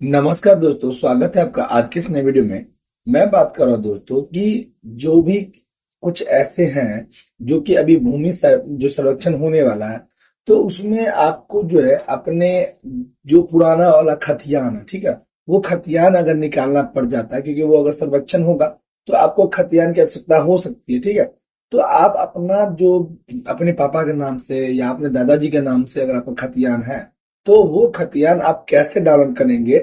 नमस्कार दोस्तों, स्वागत है आपका आज के इस नए वीडियो में। मैं बात कर रहा हूं दोस्तों कि जो भी कुछ ऐसे हैं जो कि अभी जो सर्वेक्षण होने वाला है, तो उसमें आपको जो है अपने जो पुराना वाला खतियान है, ठीक है, वो खतियान अगर निकालना पड़ जाता है, क्योंकि वो अगर सर्वेक्षण होगा तो आपको खतियान की आवश्यकता हो सकती है, ठीक है। तो आप अपना जो अपने पापा के नाम से या अपने दादाजी के नाम से अगर आपका खतियान है, तो वो खतियान आप कैसे डाउनलोड करेंगे,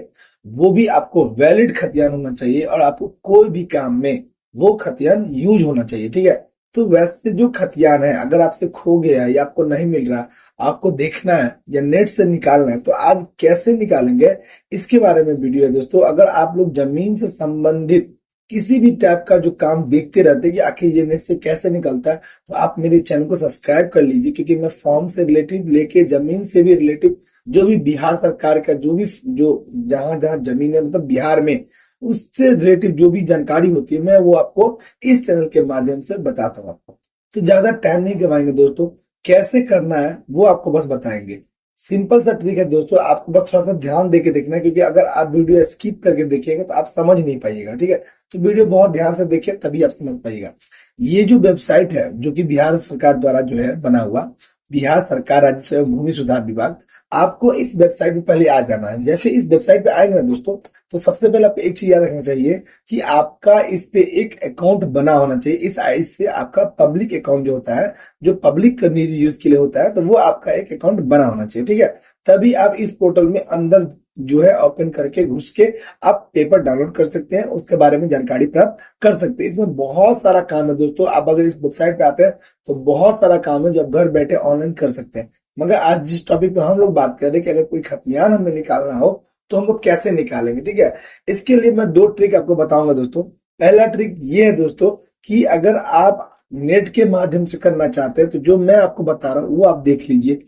वो भी आपको वैलिड खतियान होना चाहिए और आपको कोई भी काम में वो खतियान यूज होना चाहिए, ठीक है। तो वैसे जो खतियान है, अगर आपसे खो गया या आपको नहीं मिल रहा, आपको देखना है या नेट से निकालना है, तो आज कैसे निकालेंगे इसके बारे में वीडियो है दोस्तों। अगर आप लोग जमीन से संबंधित किसी भी टाइप का जो काम देखते रहते हैं कि आखिर ये नेट से कैसे निकलता है, तो आप मेरे चैनल को सब्सक्राइब कर लीजिए, क्योंकि मैं फॉर्म से रिलेटिव लेके जमीन से भी रिलेटिव जो भी बिहार सरकार का जो जहां जहां जमीन है, मतलब बिहार में, उससे रिलेटिव जो भी जानकारी होती है, मैं वो आपको इस चैनल के माध्यम से बताता हूँ आपको। तो ज्यादा टाइम नहीं गवाएंगे दोस्तों, कैसे करना है वो आपको बस बताएंगे। सिंपल सा ट्रिक है दोस्तों, आपको बस थोड़ा सा ध्यान देके देखना है, क्योंकि अगर आप वीडियो स्किप करके देखिएगा तो आप समझ नहीं पाइएगा, ठीक है। तो वीडियो बहुत ध्यान से देखिए, तभी आप समझ पाइएगा। ये जो वेबसाइट है, जो कि बिहार सरकार द्वारा जो है बना हुआ, बिहार सरकार राजस्व एवं भूमि सुधार विभाग, आपको इस वेबसाइट पे पहले आ जाना है। जैसे इस वेबसाइट पे आएंगे ना दोस्तों, तो सबसे पहले आपको एक चीज याद रखना चाहिए कि आपका इस पे एक अकाउंट बना होना चाहिए। इस आई से आपका पब्लिक अकाउंट जो होता है, जो पब्लिक निजी यूज के लिए होता है, तो वो आपका एक अकाउंट बना होना चाहिए, ठीक है। तभी आप इस पोर्टल में अंदर जो है ओपन करके घुस के आप पेपर डाउनलोड कर सकते हैं, उसके बारे में जानकारी प्राप्त कर सकते हैं। इसमें बहुत सारा काम है दोस्तों, आप अगर इस वेबसाइट पे आते हैं तो बहुत सारा काम है जो आप घर बैठे ऑनलाइन कर सकते हैं। मगर आज जिस टॉपिक पे हम लोग बात कर रहे हैं कि अगर कोई खतियान हमें निकालना हो तो हम लोग कैसे निकालेंगे, ठीक है। इसके लिए मैं दो ट्रिक आपको बताऊंगा दोस्तों। पहला ट्रिक ये है दोस्तों कि अगर आप नेट के माध्यम से करना चाहते हैं तो जो मैं आपको बता रहा हूँ वो आप देख लीजिए।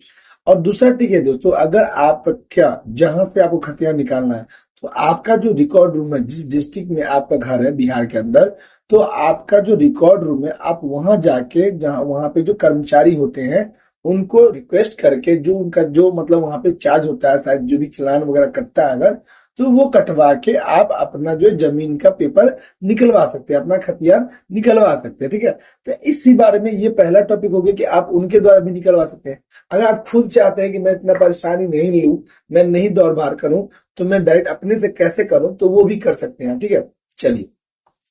और दूसरा ट्रिक है दोस्तों, अगर आप क्या जहां से आपको खतियान निकालना है, तो आपका जो रिकॉर्ड रूम है, जिस डिस्ट्रिक्ट में आपका घर है बिहार के अंदर, तो आपका जो रिकॉर्ड रूम है, आप वहां जाके, जहां वहां पे जो कर्मचारी होते हैं, उनको रिक्वेस्ट करके, जो उनका जो मतलब वहां पे चार्ज होता है, शायद जो भी चालान वगैरह कटता है अगर, तो वो कटवा के आप अपना जो जमीन का पेपर निकलवा सकते हैं, अपना खतियान निकलवा सकते हैं, ठीक है। तो इसी बारे में ये पहला टॉपिक हो गया कि आप उनके द्वारा भी निकलवा सकते हैं। अगर आप खुद चाहते हैं कि मैं इतना परेशानी नहीं लूं, मैं नहीं दौड़ भार करूं, तो मैं डायरेक्ट अपने से कैसे करूं, तो वो भी कर सकते हैं, ठीक है। चलिए,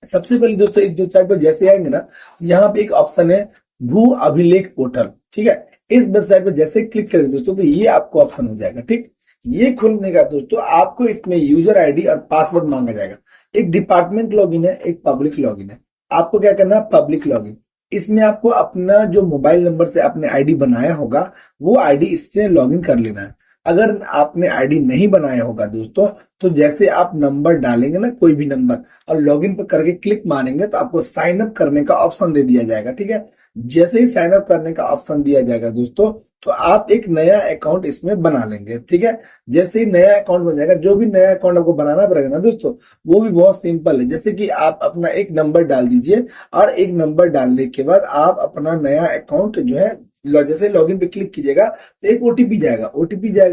सबसे पहले दोस्तों इस वेबसाइट पर जैसे आएंगे ना, यहाँ पे एक ऑप्शन है भू अभिलेख पोर्टल, ठीक है। इस वेबसाइट पर जैसे क्लिक करेंगे दोस्तों, तो ये आपको ऑप्शन हो जाएगा, ठीक। ये खुलने का दोस्तों आपको इसमें यूजर आईडी और पासवर्ड मांगा जाएगा। एक डिपार्टमेंट लॉगिन है, एक पब्लिक लॉगिन है। आपको क्या करना है, पब्लिक लॉगिन। इसमें आपको अपना जो मोबाइल नंबर से आपने आईडी बनाया होगा, वो आईडी इससे लॉगिन कर लेना है। अगर आपने आईडी नहीं बनाया होगा दोस्तों, तो जैसे आप नंबर डालेंगे ना, कोई भी नंबर, और लॉगिन पर करके क्लिक मारेंगे, तो आपको साइन अप करने का ऑप्शन दे दिया जाएगा, ठीक है। जैसे ही साइन अप करने का ऑप्शन दिया जाएगा दोस्तों, तो आप एक नया अकाउंट इसमें बना लेंगे, ठीक है। जैसे ही नया अकाउंट बन जाएगा, जो भी नया अकाउंट आपको बनाना पड़ेगा ना दोस्तों, वो भी बहुत सिंपल है। जैसे कि आप अपना एक नंबर डाल दीजिए, और एक नंबर डालने के बाद आप अपना नया अकाउंट जो है, जैसे लॉगिन पे क्लिक कीजिएगा तो एक ओटीपी जाएगा,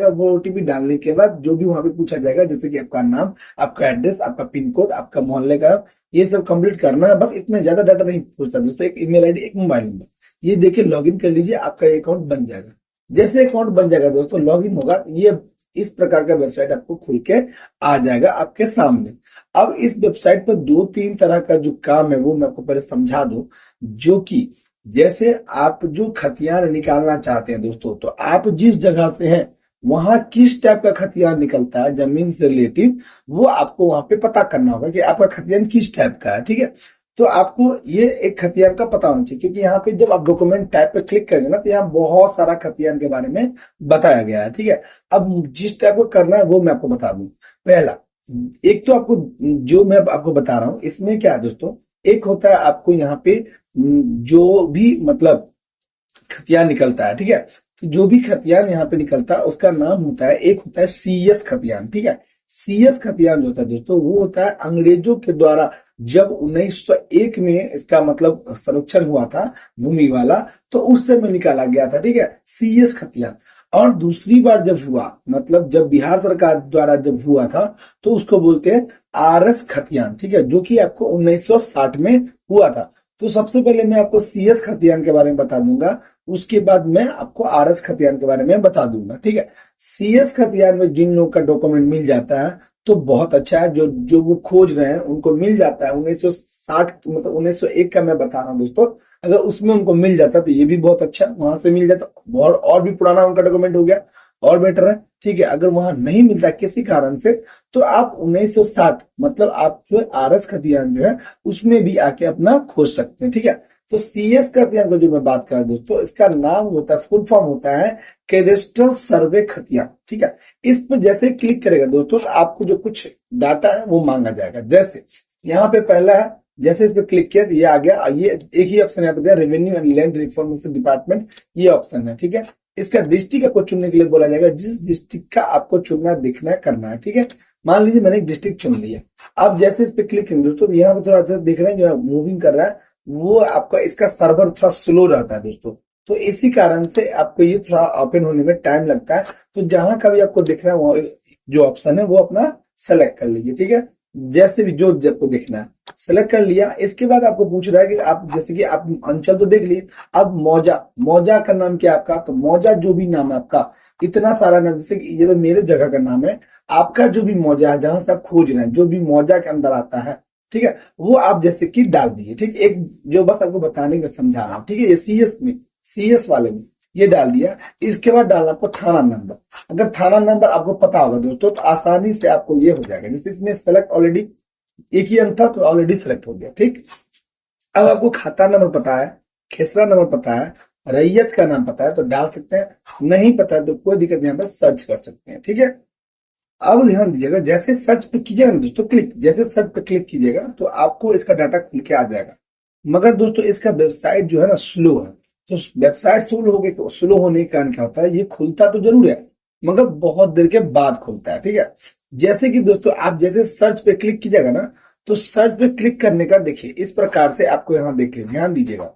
वो ओटीपी डालने के बाद जो भी वहां पे पूछा जाएगा, जैसे कि आपका नाम, आपका एड्रेस, आपका पिन कोड, आपका मोहल्ले का, ये सब कंप्लीट करना है। बस इतना ज्यादा डाटा नहीं पूछता दोस्तों, एक ईमेल आईडी, एक मोबाइल नंबर, ये देके लॉगिन कर लीजिए, आपका अकाउंट बन जाएगा। जैसे अकाउंट बन जाएगा दोस्तों, लॉगिन होगा, ये इस प्रकार का वेबसाइट आपको खुल के आ जाएगा आपके सामने। अब इस वेबसाइट पर दो तीन तरह का जो काम है वो मैं आपको पहले समझा दूं। जो कि जैसे आप जो खतियान निकालना चाहते हैं दोस्तों, तो आप जिस जगह से हैं वहां किस टाइप का खतियान निकलता है जमीन से रिलेटिव, वो आपको वहां पे पता करना होगा कि आपका खतियान किस टाइप का है, ठीक है। तो आपको ये एक खतियान का पता होना चाहिए, क्योंकि यहाँ पे जब आप डॉक्यूमेंट टाइप पे क्लिक करेंगे ना, तो यहाँ बहुत सारा खतियान के बारे में बताया गया है, ठीक है। अब जिस टाइप को करना है वो मैं आपको बता दूं। पहला, एक तो आपको जो मैं आपको बता रहा हूँ, इसमें क्या है दोस्तों, एक होता है आपको यहाँ पे जो भी मतलब खतियान निकलता है, ठीक है। तो जो भी खतियान यहाँ पे निकलता है उसका नाम होता है, एक होता है सीएस खतियान, ठीक है। सीएस खतियान जो होता है दोस्तों, वो होता है अंग्रेजों के द्वारा जब 1901 में इसका मतलब संरक्षण हुआ था भूमि वाला, तो उस समय निकाला गया था, ठीक है, सीएस खतियान। और दूसरी बार जब हुआ, मतलब जब बिहार सरकार द्वारा जब हुआ था, तो उसको बोलते हैं आरएस खतियान, ठीक है, जो कि आपको 1960 में हुआ था। तो सबसे पहले मैं आपको सीएस खतियान के बारे में बता दूंगा, उसके बाद मैं आपको आरएस खतियान के बारे में बता दूंगा, ठीक है। सीएस खतियान में जिन लोग का डॉक्यूमेंट मिल जाता है तो बहुत अच्छा है, जो जो वो खोज रहे हैं उनको मिल जाता है 1960, मतलब 1901 का मैं बता रहा हूँ दोस्तों। अगर उसमें उनको मिल जाता तो ये भी बहुत अच्छा, वहां से मिल जाता और भी पुराना उनका डॉक्यूमेंट हो गया और बेटर है, ठीक है। अगर वहां नहीं मिलता किसी कारण से, तो आप 1960, मतलब आप जो आरएस खतियान जो है उसमें भी आके अपना खोज सकते हैं, ठीक है। तो सीएस खतियान को जो मैं बात कर रहा हूं दोस्तों, इसका नाम होता है, फुल फॉर्म होता है कैडेस्ट्रल सर्वे खतियान, ठीक है। इस पे जैसे क्लिक करेगा दोस्तों, तो आपको जो कुछ डाटा है वो मांगा जाएगा। जैसे यहाँ पे पहला है, जैसे इस पे क्लिक किया तो ये आ गया, ये एक ही ऑप्शन यहाँ पे दिया, revenue and land reformation department, ये ऑप्शन है, ठीक है। इसका डिस्ट्रिक्ट आपको चुनने के लिए बोला जाएगा, जिस डिस्ट्रिक्ट का आपको चुनना, दिखना है, करना है, ठीक है। मान लीजिए मैंने एक डिस्ट्रिक्ट चुन लिया। अब जैसे इस पे क्लिक करेंगे दोस्तों, यहाँ पे थोड़ा सा देख रहे हैं जो मूविंग कर रहा है, वो आपका इसका सर्वर थोड़ा स्लो रहता है दोस्तों, तो इसी कारण से आपको ये थोड़ा ओपन होने में टाइम लगता है। तो जहां का भी आपको दिख रहा है वो जो ऑप्शन है वो अपना सेलेक्ट कर लीजिए, ठीक है। जैसे भी जो आपको देखना है सेलेक्ट कर लिया। इसके बाद आपको पूछ रहा है कि आप, जैसे कि आप अंचल तो देख लिए, अब मौजा, मौजा का नाम क्या है आपका, तो मौजा जो भी नाम है आपका, इतना सारा नाम, जैसे कि ये तो मेरे जगह का नाम है, आपका जो भी मौजा है जहां से आप खोज रहे हैं, जो भी मौजा के अंदर आता है, ठीक है, वो आप जैसे कि डाल दिए, ठीक। एक जो बस आपको बताने का समझा रहा हूँ, ठीक है। ये सीएस में, सीएस वाले में ये डाल दिया। इसके बाद डालना आपको थाना नंबर। अगर थाना नंबर आपको पता होगा दोस्तों, तो आसानी से आपको ये हो जाएगा। जैसे इसमें सेलेक्ट ऑलरेडी एक ही अंक था तो ऑलरेडी सेलेक्ट हो गया, ठीक। अब आपको खाता नंबर पता है, खेसरा नंबर पता है, रैयत का नाम पता है तो डाल सकते हैं, नहीं पता है तो कोई दिक्कत नहीं, यहाँ पर सर्च कर सकते हैं, ठीक है। अब ध्यान दीजिएगा, जैसे सर्च पे कीजिएगा ना दोस्तों क्लिक, जैसे सर्च पे क्लिक कीजिएगा तो आपको इसका डाटा खुल के आ जाएगा। मगर दोस्तों इसका वेबसाइट जो है ना स्लो है। तो वेबसाइट स्लो हो गई, तो स्लो होने के कारण क्या होता है, ये खुलता तो जरूर है मगर बहुत देर के बाद खुलता है, ठीक है। जैसे कि दोस्तों आप जैसे सर्च पे क्लिक कीजिएगा ना, तो सर्च पे क्लिक करने का देखिए इस प्रकार से आपको यहाँ देख लीजिए, ध्यान दीजिएगा,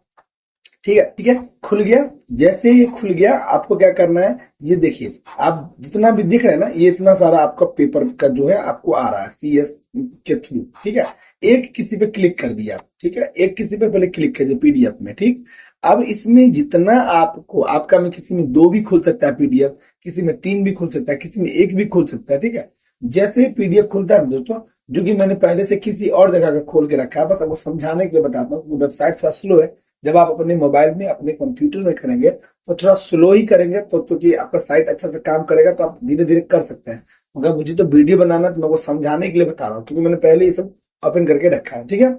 ठीक है, ठीक है। खुल गया। जैसे ये खुल गया, आपको क्या करना है, ये देखिए, आप जितना भी दिख रहे हैं ना, ये इतना सारा आपका पेपर का जो है आपको आ रहा है सीएस के थ्रू, ठीक है। एक किसी पे क्लिक कर दिया, ठीक है, एक किसी पे पहले क्लिक कर दिया पीडीएफ में, ठीक। अब इसमें जितना आपको, आपका में किसी में 2 भी खुल सकता है पीडीएफ, किसी में 3 भी खुल सकता है, किसी में 1 भी खुल सकता है, ठीक है। जैसे पीडीएफ खुलता है दोस्तों, जो कि मैंने पहले से किसी और जगह का खोल के रखा है, बस आपको समझाने के लिए बताता हूँ। वेबसाइट थोड़ा स्लो है, जब आप अपने मोबाइल में, अपने कंप्यूटर में करेंगे तो थोड़ा स्लो ही करेंगे, तो क्योंकि आपका साइट अच्छा से काम करेगा तो आप धीरे धीरे कर सकते हैं। मगर मुझे तो वीडियो बनाना, तो मैं वो समझाने के लिए बता रहा हूँ, क्योंकि मैंने पहले ये सब ओपन करके रखा है, ठीक है।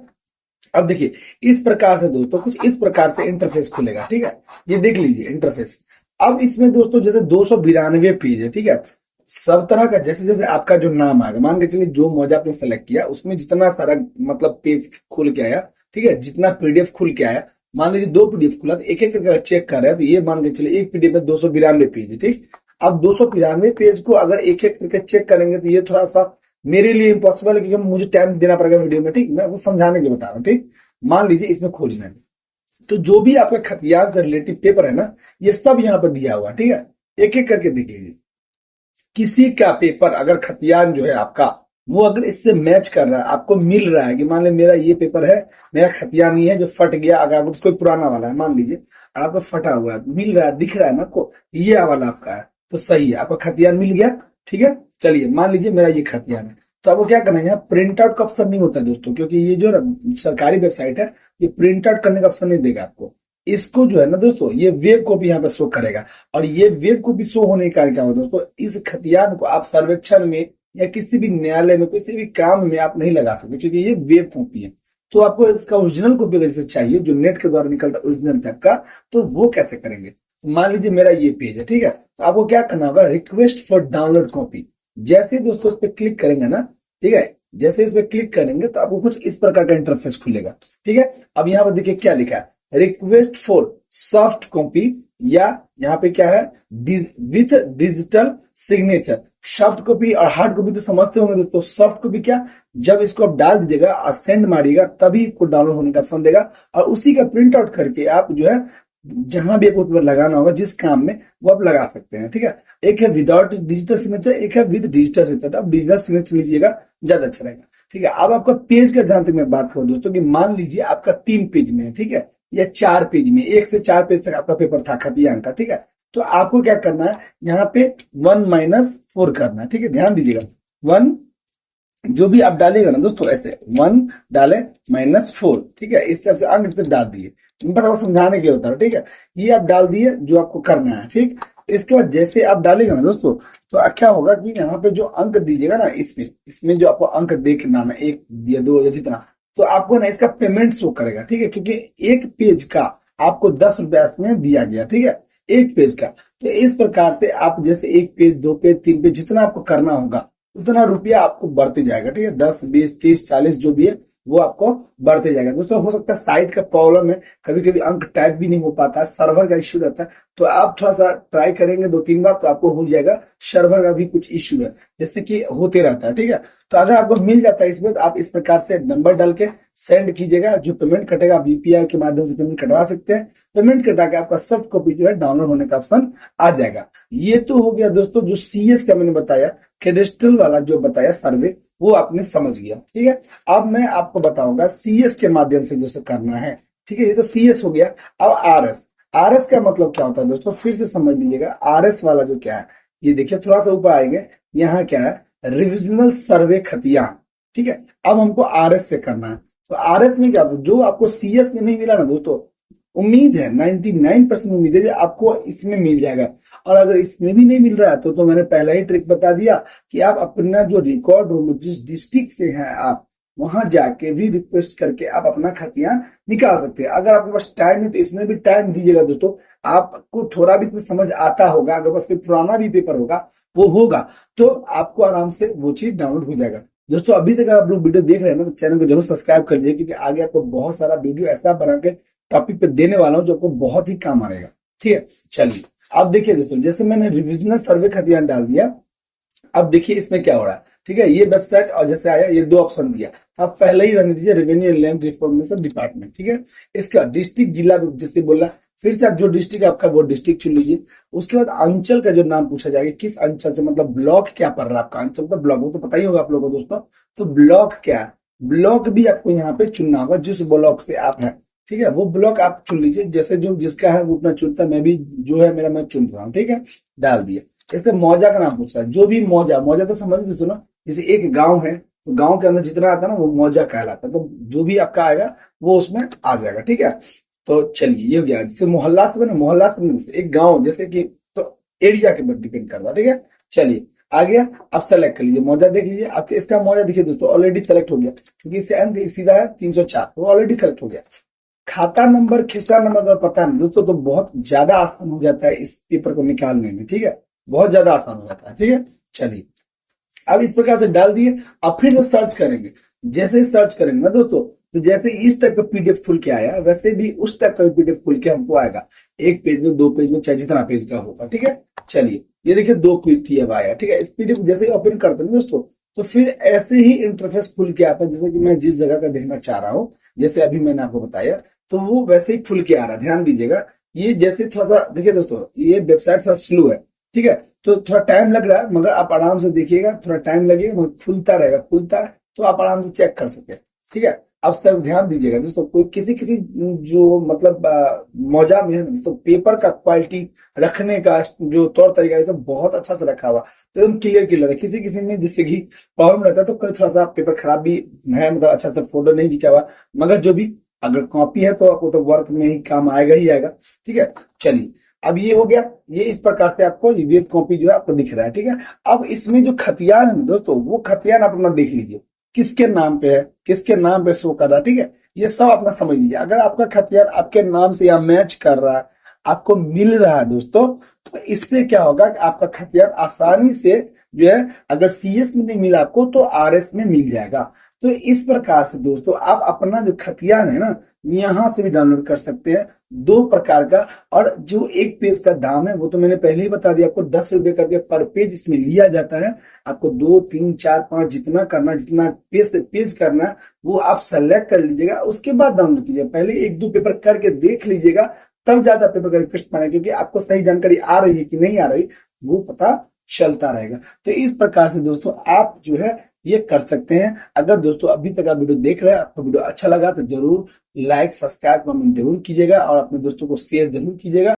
अब देखिए इस प्रकार से दोस्तों, कुछ इस प्रकार से इंटरफेस खुलेगा, ठीक है। ये देख लीजिए इंटरफेस। अब इसमें दोस्तों जैसे 292 पेज है, ठीक है। सब तरह का, जैसे जैसे आपका जो नाम आएगा, मान के चलिए जो मौजा आपने सेलेक्ट किया उसमें जितना सारा मतलब पेज खुल के आया, ठीक है, जितना पीडीएफ खुल के आया, मान लीजिए 2 पीडीएफ खुला तो एक एक करके चेक कर रहे हैं, तो ये मान के चलिए एक पीडीएफ में 292 पेज है, ठीक। अब 292 पेज को अगर एक एक करके चेक करेंगे तो ये थोड़ा सा मेरे लिए इम्पॉसिबल है, क्योंकि मुझे टाइम देना पड़ेगा वीडियो में, ठीक। मैं वो समझाने के लिए बता रहा हूँ, ठीक। मान लीजिए इसमें खोजना है, तो जो भी आपका खतियान से रिलेटिव पेपर है ना, ये सब यहाँ पर दिया हुआ, ठीक है। एक एक करके देख लीजिए। किसी का पेपर अगर खतियान जो है आपका, वो अगर इससे मैच कर रहा है, आपको मिल रहा है कि मान लीजिए मेरा ये पेपर है, मेरा खतियान ये है जो फट गया, अगर कोई पुराना वाला है मान लीजिए, और आपका फटा हुआ है, मिल रहा है, दिख रहा है ना आपको, ये वाला आपका है, तो सही है, आपका खतियान मिल गया, ठीक है। चलिए मान लीजिए मेरा ये खतियान है, तो आपको क्या करना है, यहाँ प्रिंट आउट का ऑप्शन नहीं होता है दोस्तों, क्योंकि ये जो सरकारी वेबसाइट है, ये प्रिंट आउट करने का ऑप्शन नहीं देगा आपको। इसको जो है ना दोस्तों, ये वेब कॉपी यहाँ पे शो करेगा, और ये वेब कॉपी शो होने के कारण क्या होगा दोस्तों, इस खतियान को आप सर्वेक्षण में या किसी भी न्यायालय में, किसी भी काम में आप नहीं लगा सकते, क्योंकि ये वेब कॉपी है। तो आपको इसका ओरिजिनल कॉपी जैसे चाहिए, जो नेट के द्वारा निकलता है ओरिजिनल टाइप का, तो वो कैसे करेंगे। मान लीजिए मेरा ये पेज है, ठीक है, तो आपको क्या करना होगा, रिक्वेस्ट फॉर डाउनलोड कॉपी। जैसे ही दोस्तों इस पे क्लिक करेंगे ना, ठीक है, जैसे इस पे क्लिक करेंगे तो आपको कुछ इस प्रकार का इंटरफेस खुलेगा, ठीक है। अब यहाँ पर देखिए क्या लिखा है, रिक्वेस्ट फॉर सॉफ्ट कॉपी, या यहाँ पे क्या है, with digital signature. Soft copy और हार्ड कॉपी तो समझते होंगे दोस्तों। सॉफ्ट कॉपी क्या, जब इसको आप डाल दीजिएगा और सेंड मारिएगा तभी इसको डाउनलोड होने का ऑप्शन देगा, और उसी का प्रिंट आउट करके आप जो है जहां भी आपको पेपर लगाना होगा जिस काम में, वो आप लगा सकते हैं। ठीक है, एक है विदाउट डिजिटल सिग्नेचर, एक है विद डिजिटल सिग्नेचर। आप डिजिटल सिग्नेचर लीजिएगा, ज्यादा अच्छा रहेगा। ठीक है, अब आपका पेज का जहां तक मैं बात करूं दोस्तों, कि मान लीजिए आपका 3 पेज में है, ठीक है, या 4 पेज में, 1 से 4 पेज तक आपका पेपर था खतियान का। ठीक है, तो आपको क्या करना है, यहाँ पे 1 - 4 करना है। ठीक है, ध्यान दीजिएगा, 1 जो भी आप डालिएगा ना दोस्तों, ऐसे 1 डाले -4। ठीक है, इस तरह से अंक से डाल दिए, बस आपको समझाने के लिए होता है। ठीक है, ये आप डाल दिए जो आपको करना है। ठीक, इसके बाद जैसे आप डालेगा ना दोस्तों, तो क्या होगा कि यहाँ पे जो अंक दीजिएगा ना, इसमें इसमें जो आपको अंक देखना ना, 1 या 2 या जितना, तो आपको ना इसका पेमेंट शो करेगा। ठीक है, क्योंकि एक पेज का आपको 10 रुपया इसमें दिया गया। ठीक है, एक पेज का। तो इस प्रकार से आप जैसे 1 पेज, 2 पेज, 3 पेज जितना आपको करना होगा, उतना रुपया आपको बढ़ते जाएगा। ठीक है, 10, 20, 30, 40 जो भी है, वो आपको बढ़ते जाएगा। दोस्तों हो सकता है साइट का प्रॉब्लम है, कभी कभी अंक टाइप भी नहीं हो पाता है, सर्वर का इश्यू रहता है, तो आप थोड़ा सा ट्राई करेंगे 2-3 बार तो आपको हो जाएगा। सर्वर का भी कुछ इश्यू है, जैसे कि होते रहता है। ठीक है, तो अगर आपको मिल जाता है इसमें, तो आप इस प्रकार से नंबर डाल के सेंड कीजिएगा। जो पेमेंट कटेगा आप यूपीआई के माध्यम से पेमेंट कटवा सकते हैं। पेमेंट कटा के आपका सॉफ्ट कॉपी जो है डाउनलोड होने का ऑप्शन आ जाएगा। ये तो हो गया दोस्तों जो सीएस का मैंने बताया, कैडेस्ट्रल वाला जो बताया सर्वे, वो आपने समझ गया। ठीक है, अब मैं आपको बताऊंगा सीएस के माध्यम से जो करना है। ठीक है, ये तो सीएस हो गया। अब आरएस, आरएस का मतलब क्या होता है दोस्तों, फिर से समझ लीजिएगा। आरएस वाला जो क्या है, ये देखिए थोड़ा सा ऊपर आएंगे, यहाँ क्या है, रिविजनल सर्वे खतियान। ठीक है, अब हमको आरएस से करना है। तो आरएस में क्या होता है, जो आपको सीएस में नहीं मिला ना दोस्तों, उम्मीद है 99% उम्मीद है कि आपको इसमें मिल जाएगा। और अगर इसमें भी नहीं मिल रहा है तो मैंने पहला ही ट्रिक बता दिया कि आप अपना जो रिकॉर्ड रूम, जिस डिस्ट्रिक्ट से हैं आप, वहां जाके भी रिक्वेस्ट करके आप अपना खतियान निकाल सकते हैं। अगर आपके पास टाइम है तो इसमें भी टाइम दीजिएगा दोस्तों। आपको थोड़ा भी इसमें समझ आता होगा, अगर बस कोई पुराना भी पेपर होगा वो होगा, तो आपको आराम से वो चीज डाउनलोड हो जाएगा। दोस्तों अभी तक आप लोग वीडियो देख रहे हैं ना, तो चैनल को जरूर सब्सक्राइब कर लीजिए, क्योंकि आगे आपको बहुत सारा वीडियो ऐसा बना के टॉपिक पे देने वाला हूं जो आपको बहुत ही काम आएगा। ठीक है, चलिए अब देखिए दोस्तों, जैसे मैंने रिविजनल सर्वे खतियान डाल दिया, अब देखिए इसमें क्या हो रहा है। ठीक है, ये वेबसाइट और जैसे आया, ये 2 ऑप्शन दिया, आप पहले ही रहने दीजिए, revenue and land reformation department. ठीक है, इसका डिस्ट्रिक्ट, जिला जैसे बोला, फिर से आप जो डिस्ट्रिक्ट आपका वो डिस्ट्रिक्ट चुन लीजिए। उसके बाद अंचल का जो नाम पूछा जाएगा, किस अंचल से, मतलब ब्लॉक क्या पड़ रहा है आपका, अंचल मतलब ब्लॉक, वो तो पता ही होगा आप लोगों को दोस्तों। तो ब्लॉक क्या है, ब्लॉक भी आपको यहाँ पे चुनना होगा, जिस ब्लॉक से आप हैं। ठीक है, वो ब्लॉक आप चुन लीजिए, जैसे जो जिसका है वो अपना चुनता है। मैं भी जो है मेरा, मैं चुन रहा हूँ। ठीक है, डाल दिया। इसके मौजा का नाम पूछ रहा है, जो भी मौजा, मौजा तो समझ लीजिए सुनो, जैसे एक गांव है तो गांव के अंदर जितना आता है ना, वो मौजा कहलाता है। तो जो भी आपका आएगा वो उसमें आ जाएगा। ठीक है, तो चलिए ये हो गया। जैसे मोहल्ला से बना, मोहल्ला से जैसे एक गांव, जैसे कि, तो एरिया के ऊपर डिपेंड करता है। ठीक है, चलिए आ गया। आप सेलेक्ट कर लीजिए, मौजा देख लीजिए आपके। इसका मौजा देखिए दोस्तों, ऑलरेडी सेलेक्ट हो गया, क्योंकि इसका अंक सीधा है 304, वो ऑलरेडी सेलेक्ट हो गया। खाता नंबर, खिसरा नंबर अगर पता नहीं दोस्तों, तो बहुत ज्यादा आसान हो जाता है इस पेपर को निकालने में। ठीक है, बहुत ज्यादा आसान हो जाता है। ठीक है, चलिए अब इस प्रकार से डाल दिए। अब फिर से सर्च करेंगे, जैसे ही सर्च करेंगे ना दोस्तों, तो जैसे इस टाइप का पीडीएफ खुल के आया, वैसे भी उस टाइप का पीडीएफ खुल के हमको आएगा, 1 पेज में, 2 पेज में, चाहे जितना पेज का होगा। ठीक है, चलिए ये देखिए 2 पीडीएफ आया। ठीक है, इस पीडीएफ जैसे ही ओपन करते हैं दोस्तों, तो फिर ऐसे ही इंटरफेस खुल के आता है, जैसे कि मैं जिस जगह का देखना चाह रहा हूँ, जैसे अभी मैंने आपको बताया, तो वो वैसे ही खुल के आ रहा है। ध्यान दीजिएगा, ये जैसे थोड़ा सा देखिए दोस्तों, ये वेबसाइट थोड़ा स्लो है। ठीक है, तो थोड़ा टाइम लग रहा है, मगर आप आराम से देखिएगा, थोड़ा टाइम लगेगा, मगर खुलता रहेगा, खुलता है तो आप आराम से चेक कर सकते हैं। ठीक है, अब सब ध्यान दीजिएगा दोस्तों, कोई किसी किसी जो मतलब मौजा में है तो पेपर का क्वालिटी रखने का जो तौर तरीका है, सब बहुत अच्छा से रखा हुआ, तो एकदम क्लियर क्लियर है। किसी किसी में जिससे कि प्रॉब्लम रहता है, तो कोई थोड़ा सा पेपर खराब भी है, मतलब अच्छा से फोटो नहीं खींचा हुआ, मगर जो भी अगर कॉपी है तो आपको तो वर्क में ही काम आएगा ही आएगा। ठीक है, चलिए अब ये हो गया। ये इस प्रकार से आपको वेब कॉपी जो है आपको दिख रहा है। ठीक है, अब इसमें जो खतियान है दोस्तों, वो खतियान आप अपना देख लीजिए, किसके नाम पे है, किसके नाम पे शो कर रहा है। ठीक है, ये सब अपना समझ लीजिए। अगर आपका खतियान आपके नाम से या मैच कर रहा है, आपको मिल रहा है दोस्तों, तो इससे क्या होगा कि आपका खतियान आसानी से जो है, अगर सीएस में नहीं मिला आपको तो आरएस में मिल जाएगा। तो इस प्रकार से दोस्तों आप अपना जो खतियान है ना, यहां से भी डाउनलोड कर सकते हैं, 2 प्रकार का। और जो 1 पेज का दाम है, वो तो मैंने पहले ही बता दिया आपको, 10 रुपए करके पर पेज इसमें लिया जाता है। आपको 2, 3, 4, 5 जितना करना, जितना पेज करना है, वो आप सेलेक्ट कर लीजिएगा, उसके बाद डाउनलोड कीजिएगा। पहले 1-2 पेपर करके देख लीजिएगा, तब ज्यादा पेपर का रिक्वेस्ट माने, क्योंकि आपको सही जानकारी आ रही है कि नहीं आ रही वो पता चलता रहेगा। तो इस प्रकार से दोस्तों आप जो है ये कर सकते हैं। अगर दोस्तों अभी तक आप वीडियो देख रहे हैं, आपको वीडियो अच्छा लगा तो जरूर लाइक, सब्सक्राइब, कमेंट जरूर कीजिएगा और अपने दोस्तों को शेयर जरूर कीजिएगा।